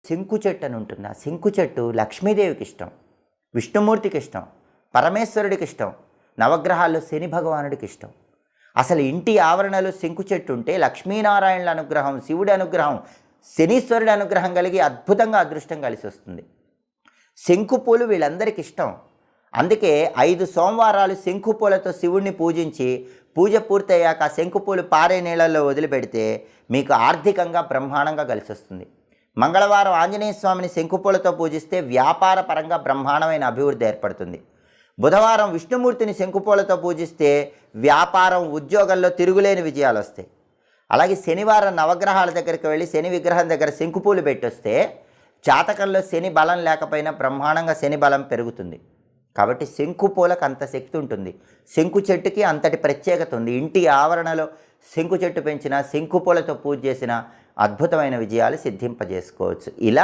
శంకు చెట్టు అని ఉంటుంది. ఆ శంకు చెట్టు లక్ష్మీదేవికి ఇష్టం, విష్ణుమూర్తికి ఇష్టం, పరమేశ్వరుడికి ఇష్టం, నవగ్రహాల్లో శని భగవానుడికి ఇష్టం. అసలు ఇంటి ఆవరణలో శంకు చెట్టు ఉంటే లక్ష్మీనారాయణుల అనుగ్రహం, శివుడి అనుగ్రహం, శనీశ్వరుడి అనుగ్రహం కలిగి అద్భుతంగా అదృష్టం కలిసి వస్తుంది. శంకు పూలు వీళ్ళందరికీ ఇష్టం. అందుకే 5 సోమవారాలు శంకు పూలతో శివుడిని పూజించి పూజ పూర్తయ్యాక ఆ శంకు పూలు పారే నీళ్ళల్లో వదిలిపెడితే మీకు ఆర్థికంగా బ్రహ్మాండంగా కలిసి వస్తుంది. మంగళవారం ఆంజనేయ స్వామిని శంకుపూలతో పూజిస్తే వ్యాపార పరంగా బ్రహ్మాండమైన అభివృద్ధి ఏర్పడుతుంది. బుధవారం విష్ణుమూర్తిని శంకుపూలతో పూజిస్తే వ్యాపారం, ఉద్యోగంలో తిరుగులేని విజయాలు వస్తాయి. అలాగే శనివారం నవగ్రహాల దగ్గరికి వెళ్ళి శని విగ్రహం దగ్గర శంకుపూలు పెట్టొస్తే జాతకంలో శని బలం లేకపోయినా బ్రహ్మాండంగా శని బలం పెరుగుతుంది. కాబట్టి శంకుపూలకు అంత శక్తి ఉంటుంది. శంకు చెట్టుకి అంతటి ప్రత్యేకత ఉంది. ఇంటి ఆవరణలో శంకు చెట్టు పెంచిన, శంకుపూలతో పూజ చేసిన అద్భుతమైన విజయాలు సిద్ధింపజేసుకోవచ్చు. ఇలా